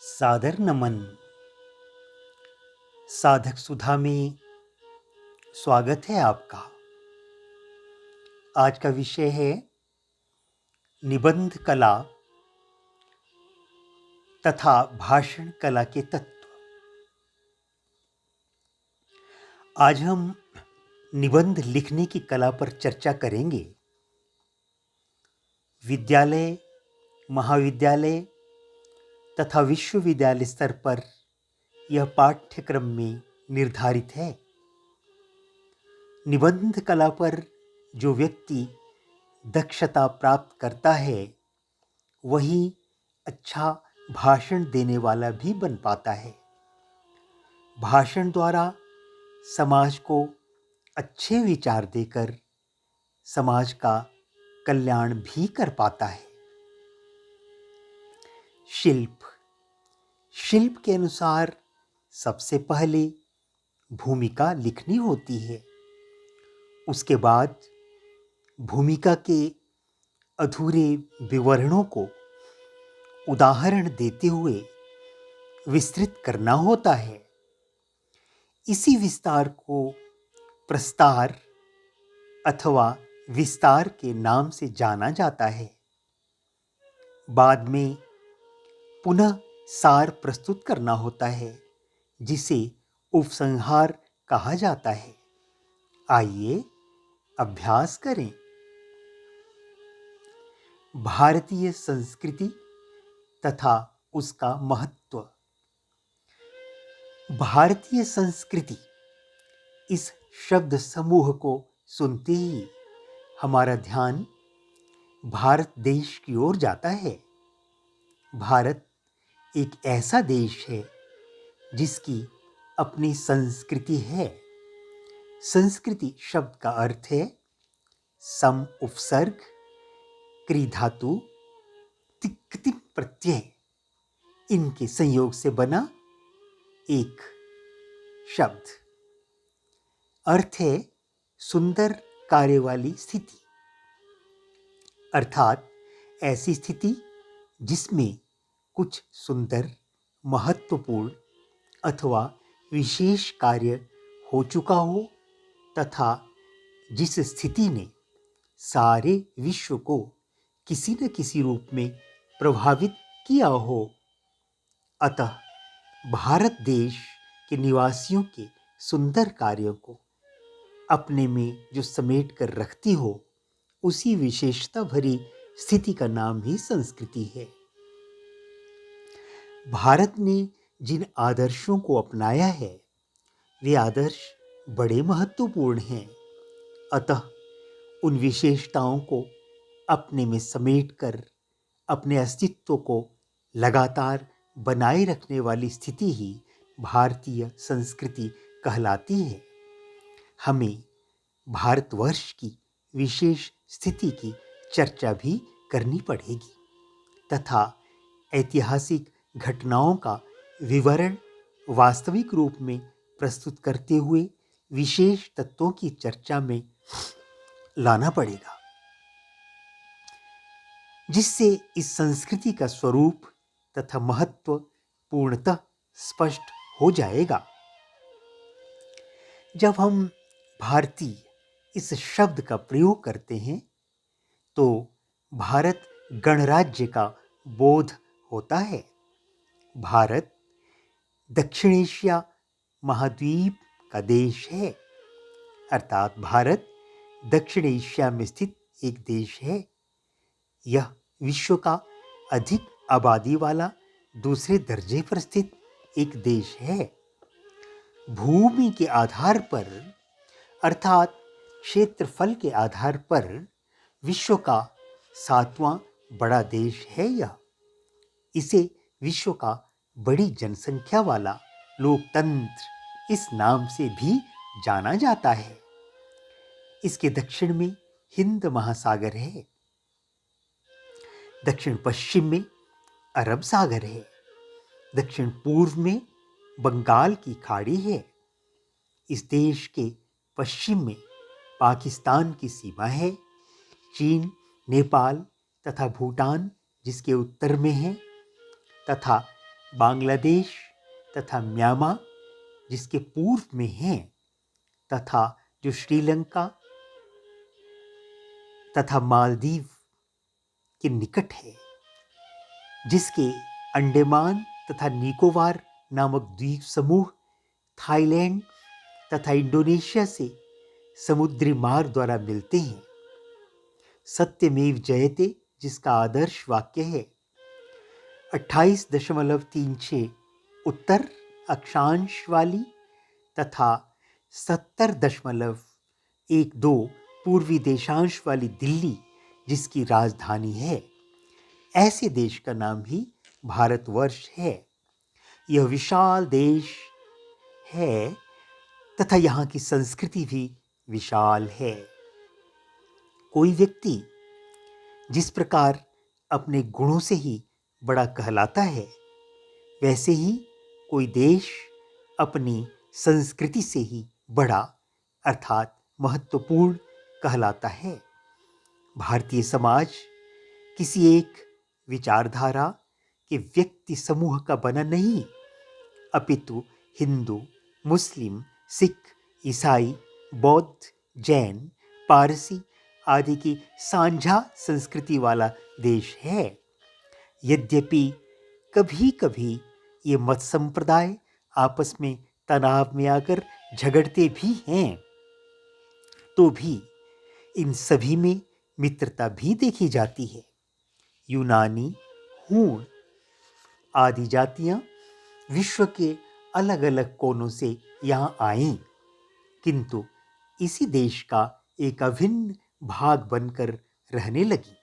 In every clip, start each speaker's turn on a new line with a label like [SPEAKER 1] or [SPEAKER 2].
[SPEAKER 1] सादर नमन। साधक सुधा में स्वागत है आपका। आज का विषय है निबंध कला तथा भाषण कला के तत्व। आज हम निबंध लिखने की कला पर चर्चा करेंगे। विद्यालय, महाविद्यालय तथा विश्वविद्यालय स्तर पर यह पाठ्यक्रम में निर्धारित है। निबंध कला पर जो व्यक्ति दक्षता प्राप्त करता है वही अच्छा भाषण देने वाला भी बन पाता है। भाषण द्वारा समाज को अच्छे विचार देकर समाज का कल्याण भी कर पाता है। शिल्प के अनुसार सबसे पहले भूमिका लिखनी होती है। उसके बाद भूमिका के अधूरे विवरणों को उदाहरण देते हुए विस्तृत करना होता है। इसी विस्तार को प्रस्तार अथवा विस्तार के नाम से जाना जाता है। बाद में पुनः सार प्रस्तुत करना होता है जिसे उपसंहार कहा जाता है। आइए अभ्यास करें। भारतीय संस्कृति तथा उसका महत्व। भारतीय संस्कृति इस शब्द समूह को सुनते ही हमारा ध्यान भारत देश की ओर जाता है। भारत एक ऐसा देश है जिसकी अपनी संस्कृति है। संस्कृति शब्द का अर्थ है सम उपसर्ग, क्रि धातु, तिक् प्रत्यय, इनके संयोग से बना एक शब्द। अर्थ है सुंदर कार्य वाली स्थिति, अर्थात ऐसी स्थिति जिसमें कुछ सुंदर, महत्वपूर्ण अथवा विशेष कार्य हो चुका हो तथा जिस स्थिति ने सारे विश्व को किसी न किसी रूप में प्रभावित किया हो। अतः भारत देश के निवासियों के सुंदर कार्यों को अपने में जो समेट कर रखती हो, उसी विशेषता भरी स्थिति का नाम ही संस्कृति है। भारत ने जिन आदर्शों को अपनाया है वे आदर्श बड़े महत्वपूर्ण हैं। अतः उन विशेषताओं को अपने में समेटकर अपने अस्तित्व को लगातार बनाए रखने वाली स्थिति ही भारतीय संस्कृति कहलाती है। हमें भारतवर्ष की विशेष स्थिति की चर्चा भी करनी पड़ेगी तथा ऐतिहासिक घटनाओं का विवरण वास्तविक रूप में प्रस्तुत करते हुए विशेष तत्वों की चर्चा में लाना पड़ेगा, जिससे इस संस्कृति का स्वरूप तथा महत्व पूर्णतः स्पष्ट हो जाएगा। जब हम भारतीय इस शब्द का प्रयोग करते हैं तो भारत गणराज्य का बोध होता है। भारत दक्षिण एशिया महाद्वीप का देश है, अर्थात भारत दक्षिण एशिया में स्थित एक देश है। यह विश्व का अधिक आबादी वाला दूसरे दर्जे पर स्थित एक देश है। भूमि के आधार पर अर्थात क्षेत्रफल के आधार पर विश्व का 7वां बड़ा देश है यह। इसे विश्व का बड़ी जनसंख्या वाला लोकतंत्र इस नाम से भी जाना जाता है। इसके दक्षिण में हिंद महासागर है, दक्षिण पश्चिम में अरब सागर है, दक्षिण पूर्व में बंगाल की खाड़ी है। इस देश के पश्चिम में पाकिस्तान की सीमा है, चीन, नेपाल तथा भूटान जिसके उत्तर में है, तथा बांग्लादेश तथा म्यांमार जिसके पूर्व में हैं, तथा जो श्रीलंका तथा मालदीव के निकट है, जिसके अंडमान तथा निकोबार नामक द्वीप समूह थाईलैंड तथा इंडोनेशिया से समुद्री मार्ग द्वारा मिलते हैं। सत्यमेव जयते जिसका आदर्श वाक्य है। 28.36 उत्तर अक्षांश वाली तथा 70.12 पूर्वी देशांश वाली दिल्ली जिसकी राजधानी है, ऐसे देश का नाम ही भारतवर्ष है। यह विशाल देश है तथा यहाँ की संस्कृति भी विशाल है। कोई व्यक्ति जिस प्रकार अपने गुणों से ही बड़ा कहलाता है, वैसे ही कोई देश अपनी संस्कृति से ही बड़ा अर्थात महत्वपूर्ण कहलाता है। भारतीय समाज किसी एक विचारधारा के व्यक्ति समूह का बना नहीं, अपितु हिंदू, मुस्लिम, सिख, ईसाई, बौद्ध, जैन, पारसी आदि की साझा संस्कृति वाला देश है। यद्यपि कभी कभी ये मत संप्रदाय आपस में तनाव में आकर झगड़ते भी हैं, तो भी इन सभी में मित्रता भी देखी जाती है। यूनानी, हूण आदि जातियां विश्व के अलग अलग कोनों से यहाँ आईं, किंतु इसी देश का एक अभिन्न भाग बनकर रहने लगी।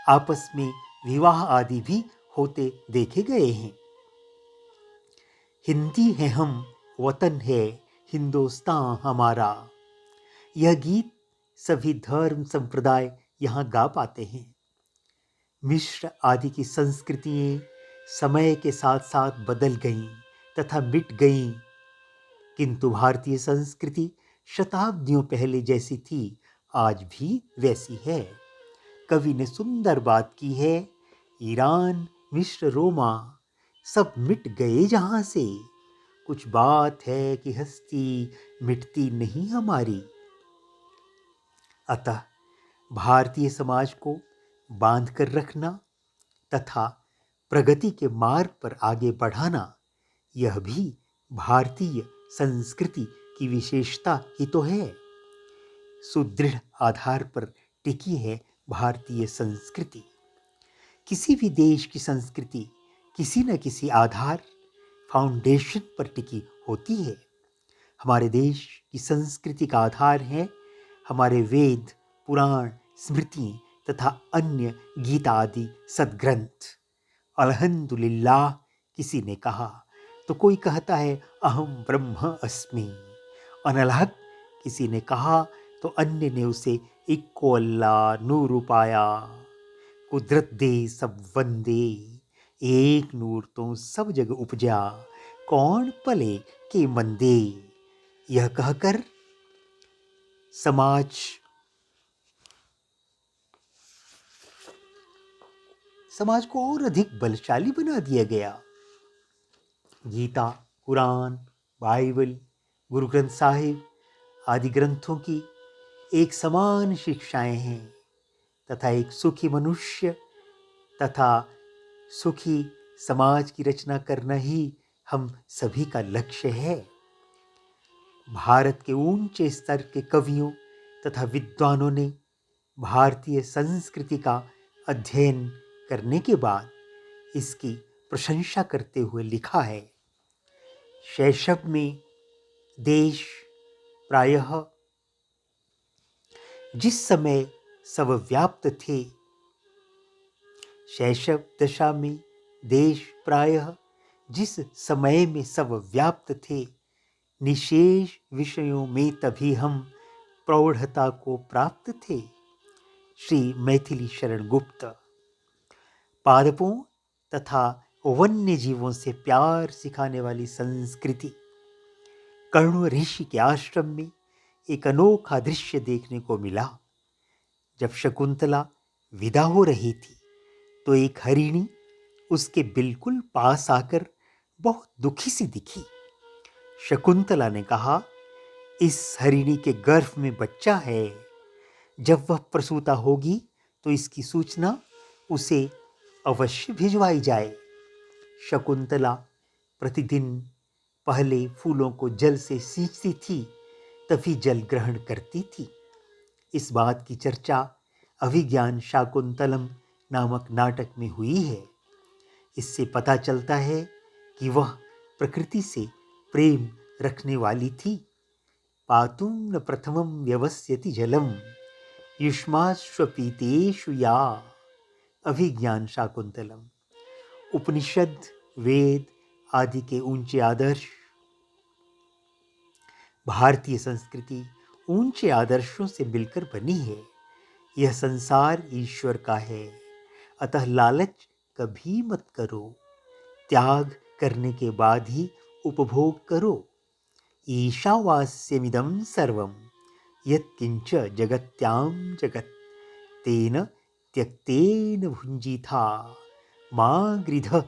[SPEAKER 1] आपस में विवाह आदि भी होते देखे गए हैं। हिंदी है हम, वतन है हिंदुस्तान हमारा, यह गीत सभी धर्म संप्रदाय यहाँ गा पाते हैं। मिस्र आदि की संस्कृतियाँ समय के साथ साथ बदल गईं तथा मिट गईं, किंतु भारतीय संस्कृति शताब्दियों पहले जैसी थी आज भी वैसी है। कवि ने सुंदर बात की है, ईरान, मिस्र, रोमा सब मिट गए जहां से, कुछ बात है कि हस्ती मिटती नहीं हमारी। अतः भारतीय समाज को बांध कर रखना तथा प्रगति के मार्ग पर आगे बढ़ाना, यह भी भारतीय संस्कृति की विशेषता ही तो है। सुदृढ़ आधार पर टिकी है भारतीय संस्कृति। किसी भी देश की संस्कृति किसी न किसी आधार, फाउंडेशन पर टिकी होती है। हमारे देश की संस्कृति का आधार है हमारे वेद, पुराण, स्मृति तथा अन्य गीता आदि सद्ग्रंथ। अल्हम्दुलिल्लाह किसी ने कहा तो कोई कहता है अहम ब्रह्म अस्मि। अनलहक किसी ने कहा तो अन्य ने उसे इक्को अल्लाह नूर पाया। कुदरत दे सब वंदे, एक नूर तो सब जग उपजा, कौन पले के मंदे। यह कहकर समाज को और अधिक बलशाली बना दिया गया। गीता, कुरान, बाइबल, गुरु ग्रंथ साहिब आदि ग्रंथों की एक समान शिक्षाएं हैं तथा एक सुखी मनुष्य तथा सुखी समाज की रचना करना ही हम सभी का लक्ष्य है। भारत के ऊंचे स्तर के कवियों तथा विद्वानों ने भारतीय संस्कृति का अध्ययन करने के बाद इसकी प्रशंसा करते हुए लिखा है, शैशव में देश प्रायः जिस समय सर्वव्याप्त थे, शैशव दशा में देश प्रायः जिस समय में सर्वव्याप्त थे, निशेष विषयों में तभी हम प्रौढ़ता को प्राप्त थे। श्री मैथिली शरण गुप्त। पादपों तथा वन्य जीवों से प्यार सिखाने वाली संस्कृति। कण्व ऋषि के आश्रम में एक अनोखा दृश्य देखने को मिला। जब शकुंतला विदा हो रही थी तो एक हरिणी उसके बिल्कुल पास आकर बहुत दुखी सी दिखी। शकुंतला ने कहा, इस हरिणी के गर्भ में बच्चा है। जब वह प्रसूता होगी तो इसकी सूचना उसे अवश्य भिजवाई जाए। शकुंतला प्रतिदिन पहले फूलों को जल से सींचती थी, तभी जल ग्रहण करती थी। इस बात की चर्चा अभिज्ञान शाकुंतलम नामक नाटक में हुई है। इससे पता चलता है कि वह प्रकृति से प्रेम रखने वाली थी। पातुं न प्रथमं व्यवस्यति जलम युष्माश्वपीतेषु या। अभिज्ञान शाकुंतलम। उपनिषद, वेद आदि के ऊंचे आदर्श, भारतीय संस्कृति ऊंचे आदर्शों से मिलकर बनी है। यह संसार ईश्वर का है, अतः लालच कभी मत करो। त्याग करने के बाद ही उपभोग करो। ईशावास्यमिदं सर्वं यत्किंच जगत्यां जगत् तेन त्यक्तेन भुञ्जीथा मा गृधः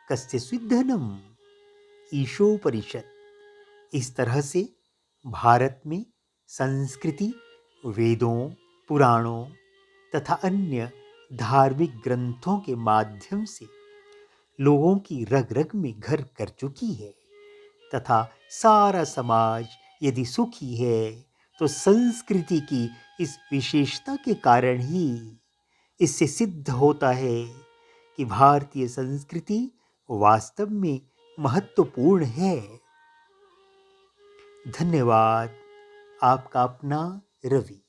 [SPEAKER 1] कस्यचित् धनम्। ईशोपनिषद। इस तरह से भारत में संस्कृति वेदों, पुराणों तथा अन्य धार्मिक ग्रंथों के माध्यम से लोगों की रग रग में घर कर चुकी है तथा सारा समाज यदि सुखी है तो संस्कृति की इस विशेषता के कारण ही। इससे सिद्ध होता है कि भारतीय संस्कृति वास्तव में महत्वपूर्ण है। धन्यवाद। आपका अपना रवि।